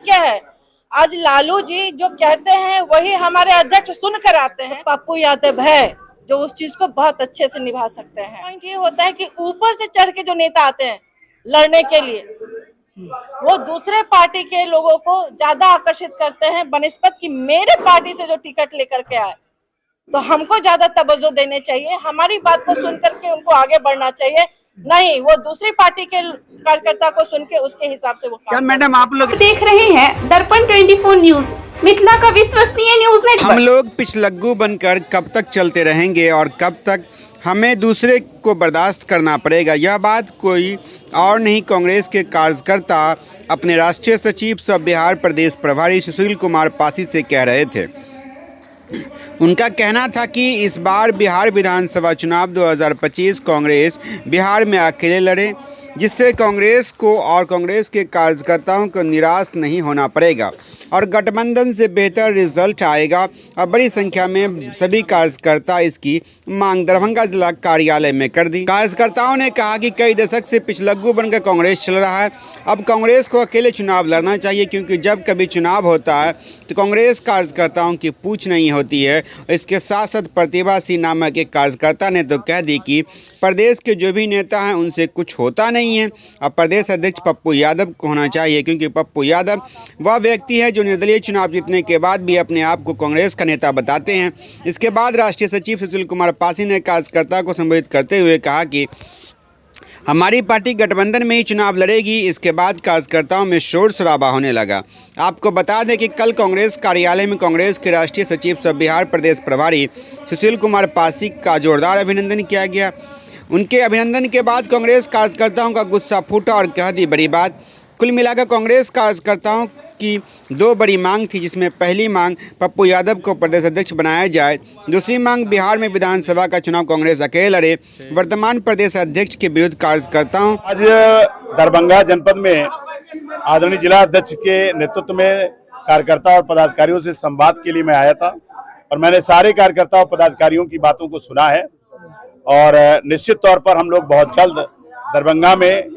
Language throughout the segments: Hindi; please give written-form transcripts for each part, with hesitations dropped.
क्या है? आज लालू जी जो कहते हैं वही हमारे अध्यक्ष सुनकर आते हैं। पप्पू यादव है जो उस चीज को बहुत अच्छे से निभा सकते हैं। पॉइंट ये होता है कि ऊपर से चढ़ के जो नेता आते हैं लड़ने के लिए, वो दूसरे पार्टी के लोगों को ज्यादा आकर्षित करते हैं बनिस्बत कि मेरे पार्टी से जो टिकट लेकर के आए, तो हमको ज्यादा तवज्जो देने चाहिए, हमारी बात को सुन करके उनको आगे बढ़ना चाहिए। नहीं, वो दूसरी पार्टी के कार्यकर्ता को सुन के उसके हिसाब से वो क्या मैडम आप लोग देख रहे हैं दर्पण 24 न्यूज, मिथिला का विश्वसनीय न्यूज नेटवर्क। हम लोग पिछलग्गू बनकर कब तक चलते रहेंगे और कब तक हमें दूसरे को बर्दाश्त करना पड़ेगा? यह बात कोई और नहीं, कांग्रेस के कार्यकर्ता अपने राष्ट्रीय सचिव सह बिहार प्रदेश प्रभारी सुशील कुमार पासी से कह रहे थे। उनका कहना था कि इस बार बिहार विधानसभा चुनाव 2025 कांग्रेस बिहार में अकेले लड़े, जिससे कांग्रेस को और कांग्रेस के कार्यकर्ताओं को निराश नहीं होना पड़ेगा और गठबंधन से बेहतर रिजल्ट आएगा। और बड़ी संख्या में सभी कार्यकर्ता इसकी मांग दरभंगा जिला कार्यालय में कर दी। कार्यकर्ताओं ने कहा कि कई दशक से पिछलग्गू बनकर कांग्रेस चल रहा है, अब कांग्रेस को अकेले चुनाव लड़ना चाहिए, क्योंकि जब कभी चुनाव होता है तो कांग्रेस कार्यकर्ताओं की पूछ नहीं होती है। इसके साथ साथ प्रतिभा सिंह नामक एक कार्यकर्ता ने तो कह दी कि प्रदेश के जो भी नेता हैं उनसे कुछ होता नहीं है, अब प्रदेश अध्यक्ष पप्पू यादव को होना चाहिए, क्योंकि पप्पू यादव वह व्यक्ति है जो निर्दलीय चुनाव जीतने के बाद भी अपने आप को कांग्रेस का नेता बताते हैं। इसके बाद राष्ट्रीय सचिव सुशील कुमार पासी ने कार्यकर्ता को संबोधित करते हुए कहा कि हमारी पार्टी गठबंधन में ही चुनाव लड़ेगी। इसके बाद कार्यकर्ताओं में शोर शराबा होने लगा। आपको बता दें कि कल कांग्रेस कार्यालय में कांग्रेस के राष्ट्रीय सचिव सह बिहार प्रदेश प्रभारी सुशील कुमार पासी का जोरदार अभिनंदन किया गया। उनके अभिनंदन के बाद कांग्रेस कार्यकर्ताओं का गुस्सा फूटा और कह दी बड़ी बात। कुल मिलाकर कांग्रेस कार्यकर्ताओं की दो बड़ी मांग थी, जिसमें पहली मांग पप्पू यादव को प्रदेश अध्यक्ष बनाया जाए, दूसरी मांग बिहार में विधानसभा का चुनाव कांग्रेस अकेले लड़े। वर्तमान प्रदेश अध्यक्ष के विरुद्ध कार्यकर्ताओं आज दरभंगा जनपद में आदरणीय जिला अध्यक्ष के नेतृत्व में कार्यकर्ता और पदाधिकारियों से संवाद के लिए मैं आया था और मैंने सारे कार्यकर्ता और पदाधिकारियों की बातों को सुना है और निश्चित तौर पर हम लोग बहुत जल्द दरभंगा में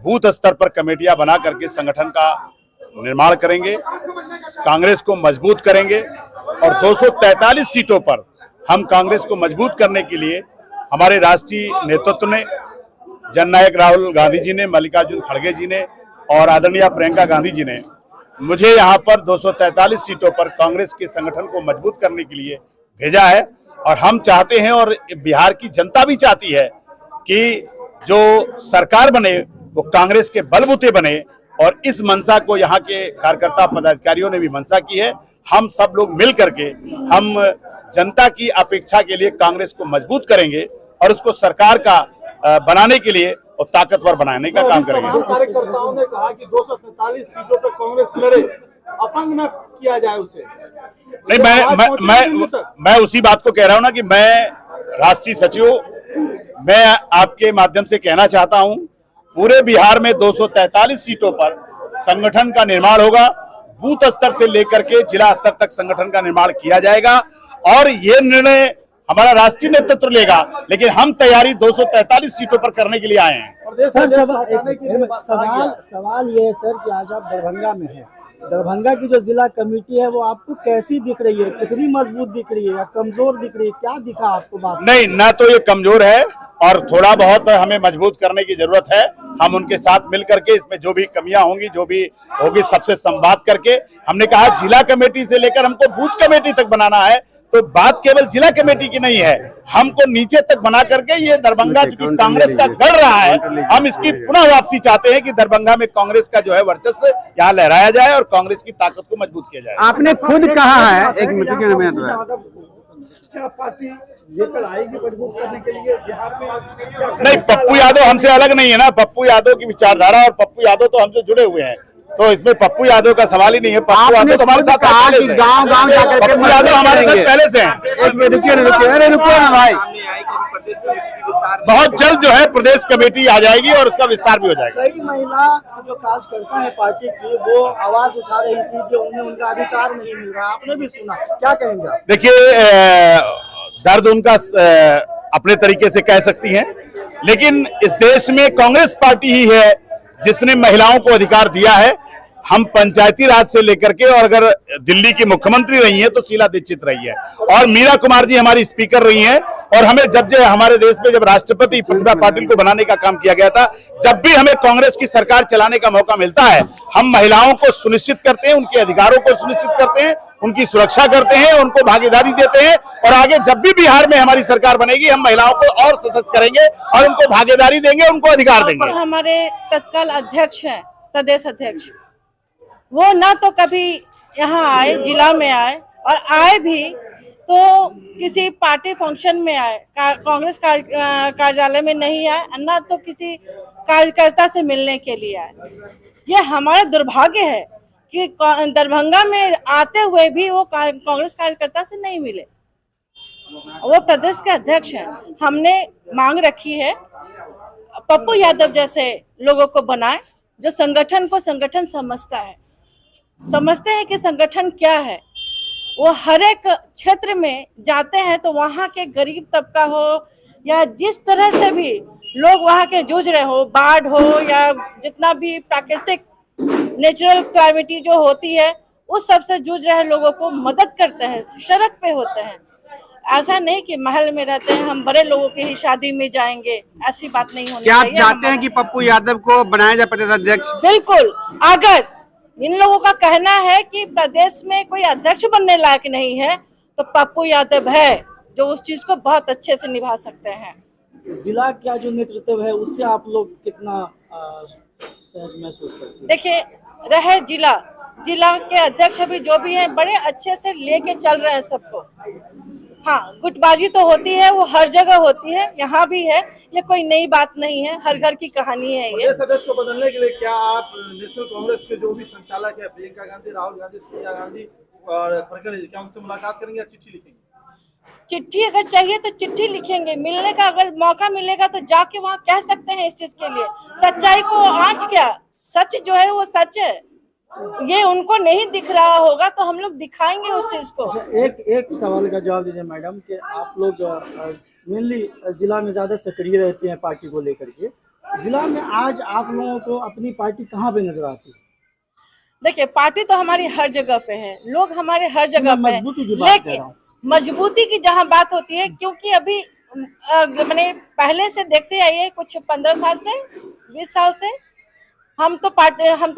बूथ स्तर पर कमेटियां बना करके संगठन का निर्माण करेंगे, कांग्रेस को मजबूत करेंगे और 243 सीटों पर हम कांग्रेस को मजबूत करने के लिए हमारे राष्ट्रीय नेतृत्व ने, जननायक राहुल गांधी जी ने, मल्लिकार्जुन खड़गे जी ने और आदरणीय प्रियंका गांधी जी ने मुझे यहाँ पर 243 सीटों पर कांग्रेस के संगठन को मजबूत करने के लिए भेजा है। और हम चाहते हैं और बिहार की जनता भी चाहती है कि जो सरकार बने वो कांग्रेस के बलबूते बने और इस मंशा को यहाँ के कार्यकर्ता पदाधिकारियों ने भी मंशा की है। हम सब लोग मिल करके हम जनता की अपेक्षा के लिए कांग्रेस को मजबूत करेंगे और उसको सरकार का बनाने के लिए और ताकतवर बनाने का काम करेंगे। कार्यकर्ताओं ने कहा कि 243 सीटों पर कांग्रेस लड़े, अपंग न किया जाए उसे। नहीं, मैं उसी बात को कह रहा हूँ ना कि मैं राष्ट्रीय सचिव, मैं आपके माध्यम से कहना चाहता हूँ पूरे बिहार में 243 सीटों पर संगठन का निर्माण होगा। बूथ स्तर से लेकर के जिला स्तर तक संगठन का निर्माण किया जाएगा और ये निर्णय हमारा राष्ट्रीय नेतृत्व लेगा, लेकिन हम तैयारी 243 सीटों पर करने के लिए आए हैं। सवाल ये है सर कि आज आप दरभंगा में हैं, दरभंगा की जो जिला कमेटी है वो आपको कैसी दिख रही है? कितनी मजबूत दिख रही है या कमजोर दिख रही है? क्या दिखा आपको बात? नहीं, ना तो ये कमजोर है और थोड़ा बहुत हमें मजबूत करने की जरूरत है। हम उनके साथ मिल करके इसमें जो भी कमियां होंगी, जो भी होगी, सबसे संवाद करके हमने कहा जिला कमेटी से लेकर हमको बूथ कमेटी तक बनाना है, तो बात केवल जिला कमेटी की नहीं है, हमको नीचे तक बना करके ये दरभंगा जो कांग्रेस का गढ़ रहा है, हम इसकी पुनः वापसी चाहते हैं कि दरभंगा में कांग्रेस का जो है वर्चस्व यहाँ लहराया जाए और कांग्रेस की ताकत को मजबूत किया जाए। आपने खुद कहा है, एक मिनट क्या पार्टी लेकर आएगी मजबूत करने के लिए बिहार में? नहीं, पप्पू यादव हमसे अलग नहीं है ना, पप्पू यादव की विचारधारा और पप्पू यादव तो हमसे जुड़े हुए हैं, तो इसमें पप्पू यादव का सवाल ही नहीं है। पप्पू यादव तो हमारे साथ गाँव जाकर पप्पू यादव हमारे साथ पहले से हैं। रुकिए ना भाई, बहुत जल्द जो है प्रदेश कमेटी आ जाएगी और उसका विस्तार भी हो जाएगा। कई महिला जो कार्यकर्ता है पार्टी की वो आवाज उठा रही थी कि उन्हें उनका अधिकार नहीं मिल रहा, आपने भी सुना, क्या कहेंगे? देखिए, दर्द उनका अपने तरीके से कह सकती हैं, लेकिन इस देश में कांग्रेस पार्टी ही है जिसने महिलाओं को अधिकार दिया है हम पंचायती राज से लेकर के, और अगर दिल्ली की मुख्यमंत्री रही हैं तो शीला दीक्षित रही है, और मीरा कुमार जी हमारी स्पीकर रही हैं। और हमें जब हमारे देश में जब राष्ट्रपति प्रतिभा पाटिल को बनाने का काम किया गया था, जब भी हमें कांग्रेस की सरकार चलाने का मौका मिलता है, हम महिलाओं को सुनिश्चित करते हैं, उनके अधिकारों को सुनिश्चित करते हैं, उनकी सुरक्षा करते हैं, उनको भागीदारी देते हैं। और आगे जब भी बिहार में हमारी सरकार बनेगी, हम महिलाओं को और सशक्त करेंगे और उनको भागीदारी देंगे, उनको अधिकार देंगे। हमारे तत्काल अध्यक्ष हैं, प्रदेश अध्यक्ष, वो ना तो कभी यहाँ आए, जिला में आए, और आए भी तो किसी पार्टी फंक्शन में आए, कांग्रेस कार्यालय में नहीं आए, ना तो किसी कार्यकर्ता से मिलने के लिए आए। ये हमारा दुर्भाग्य है कि दरभंगा में आते हुए भी वो कांग्रेस कार्यकर्ता से नहीं मिले। वो प्रदेश के अध्यक्ष हैं। हमने मांग रखी है पप्पू यादव जैसे लोगों को बनाए, जो संगठन को संगठन समझते हैं कि संगठन क्या है। वो हर एक क्षेत्र में जाते हैं तो वहाँ के गरीब तबका हो या जिस तरह से भी लोग वहाँ के जूझ रहे हो, बाढ़ हो या जितना भी प्राकृतिक नेचुरल क्लाइमेटी जो होती है, उस सब से जूझ रहे लोगों को मदद करते हैं, सड़क पे होते हैं। ऐसा नहीं कि महल में रहते हैं, हम बड़े लोगों की ही शादी में जाएंगे, ऐसी बात नहीं होनी क्या आप चाहिए। चाहते हैं कि पप्पू यादव को बनाया जाए प्रदेश अध्यक्ष? बिल्कुल। अगर इन लोगों का कहना है कि प्रदेश में कोई अध्यक्ष बनने लायक नहीं है, तो पप्पू यादव है जो उस चीज को बहुत अच्छे से निभा सकते हैं। जिला का जो नेतृत्व है उससे आप लोग कितना सहज महसूस करते हैं? देखिए, रहे जिला के अध्यक्ष अभी जो भी हैं, बड़े अच्छे से लेके चल रहे हैं सबको। हाँ, गुटबाजी तो होती है, वो हर जगह होती है, यहाँ भी है, ये कोई नई बात नहीं है, हर घर की कहानी है ये। सदस्य को बदलने के लिए क्या आप नेशनल कांग्रेस के जो भी संचालक है, प्रियंका गांधी, राहुल गांधी, सोनिया गांधी और खड़गे, क्या उनसे मुलाकात करेंगे या चिट्ठी लिखेंगे? चिट्ठी अगर चाहिए तो चिट्ठी लिखेंगे, मिलने का अगर मौका मिलेगा तो जाके वहाँ कह सकते हैं इस चीज के लिए। सच्चाई को आँच क्या, सच जो है वो सच है, ये उनको नहीं दिख रहा होगा तो हम लोग दिखाएंगे उस चीज को। अच्छा, एक सवाल का जवाब दीजिए मैडम कि आप लोग मेनली जिला में ज्यादा सक्रिय रहते हैं पार्टी को लेकर के। जिला में आज आप लोगों को अपनी पार्टी कहाँ पे नजर आती है? देखिए, पार्टी तो हमारी हर जगह पे है, लोग हमारे हर जगह पे हैं, लेकिन मजबूती की जहाँ बात होती है, क्योंकि अभी मैंने पहले से देखते आइए, कुछ 15 साल से 20 साल से हम तो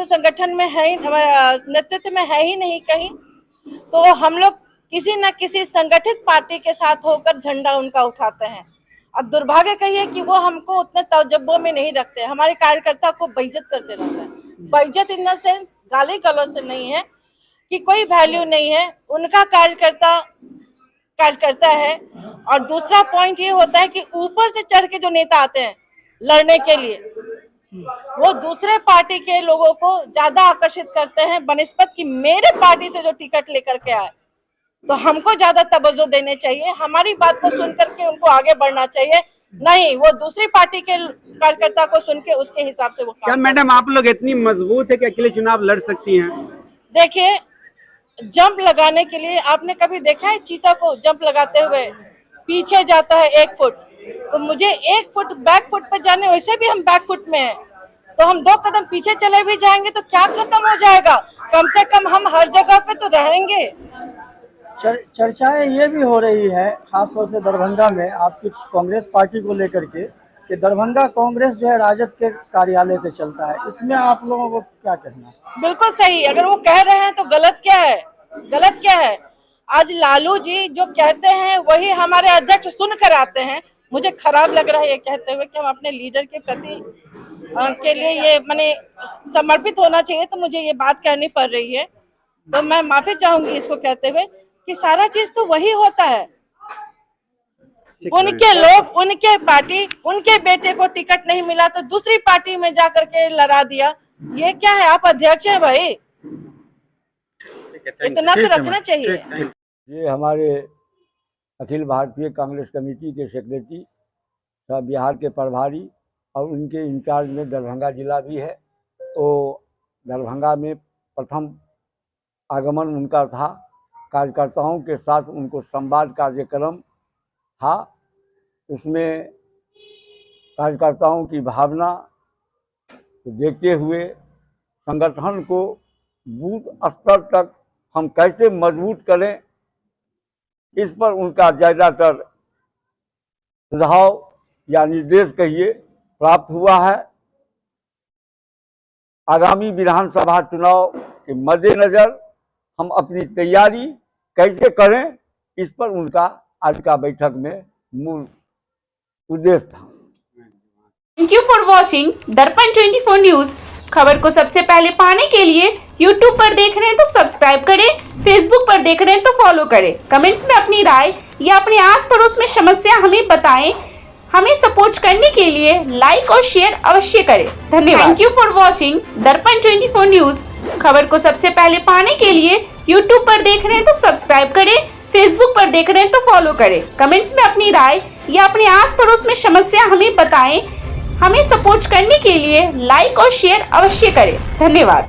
संगठन में है ही, नेतृत्व में है ही नहीं कहीं, तो हम लोग किसी न किसी संगठित पार्टी के साथ होकर झंडा उनका उठाते हैं। अब दुर्भाग्य कहिए कि वो हमको उतने तवज्जो में नहीं रखते, हमारे कार्यकर्ता को बेइज्जत करते रहते हैं। बेइज्जत इन द सेंस गाली गलौज से नहीं है कि कोई वैल्यू नहीं है, उनका कार्यकर्ता है। और दूसरा पॉइंट ये होता है कि ऊपर से चढ़ के जो नेता आते हैं लड़ने के लिए, वो दूसरे पार्टी के लोगों को ज्यादा आकर्षित करते हैं बनिस्बत कि मेरे पार्टी से जो टिकट लेकर के आए, तो हमको ज्यादा तवज्जो देने चाहिए, हमारी बात को सुन करके उनको आगे बढ़ना चाहिए, नहीं वो दूसरी पार्टी के कार्यकर्ता को सुन के उसके हिसाब से वो। क्या मैडम आप लोग इतनी मजबूत है कि अकेले चुनाव लड़ सकती हैं? देखिए, जंप लगाने के लिए आपने कभी देखा है चीता को जंप लगाते हुए? पीछे जाता है 1 फुट, तो मुझे 1 फुट बैक फुट पर जाने, वैसे भी हम बैक फुट में हैं, तो हम 2 कदम पीछे चले भी जाएंगे तो क्या खत्म हो जाएगा? कम से कम हम हर जगह पे तो रहेंगे। चर्चाएं ये भी हो रही है खासतौर से दरभंगा में आपकी कांग्रेस पार्टी को लेकर के कि दरभंगा कांग्रेस जो है राजद के कार्यालय से चलता है, इसमें आप लोगों को क्या कहना है? बिल्कुल सही, अगर वो कह रहे हैं तो गलत क्या है? गलत क्या है? आज लालू जी जो कहते हैं वही हमारे अध्यक्ष सुन कर आते हैं। मुझे खराब लग रहा है ये कहते हुए कि हम अपने लीडर के प्रति के लिए ये माने समर्पित होना चाहिए, तो मुझे ये बात कहनी पड़ रही है, तो मैं माफी चाहूंगी इसको कहते हुए कि सारा चीज तो वही होता है। उनके लोग, उनके पार्टी, उनके बेटे को टिकट नहीं मिला तो दूसरी पार्टी में जाकर के लड़ा दिया, ये क्या है? आप अध्यक्ष हैं भाई, इतना तो रखना चाहिए। ये हमारे अखिल भारतीय कांग्रेस कमेटी के सेक्रेटरी, बिहार के प्रभारी और उनके इंचार्ज में दरभंगा जिला भी है। तो दरभंगा में प्रथम आगमन उनका था, कार्यकर्ताओं के साथ उनको संवाद कार्यक्रम था, उसमें कार्यकर्ताओं की भावना को देखते हुए संगठन को बूथ स्तर तक हम कैसे मजबूत करें, इस पर उनका ज़्यादातर सुझाव या निर्देश कहिए प्राप्त हुआ है। आगामी विधानसभा चुनाव के मद्देनज़र हम अपनी तैयारी कैसे करें, इस पर उनका आज का बैठक में मूल उद्देश्य था। थैंक यू फॉर वॉचिंग दर्पण 24 न्यूज। खबर को सबसे पहले पाने के लिए यूट्यूब पर देख रहे हैं तो सब्सक्राइब करें, फेसबुक पर देख रहे हैं तो फॉलो करें। कमेंट्स में अपनी राय या अपने आस पड़ोस में समस्या हमें बताएं। हमें सपोर्ट करने के लिए लाइक और शेयर अवश्य करें। धन्यवाद। थैंक यू फॉर वॉचिंग दर्पण 24 न्यूज। खबर को सबसे पहले पाने के लिए यूट्यूब पर देख रहे हैं तो सब्सक्राइब करें, फेसबुक पर देख रहे हैं तो फॉलो करें। कमेंट्स में अपनी राय या अपने आस पड़ोस में समस्या हमें बताएं। हमें सपोर्ट करने के लिए लाइक और शेयर अवश्य करें। धन्यवाद।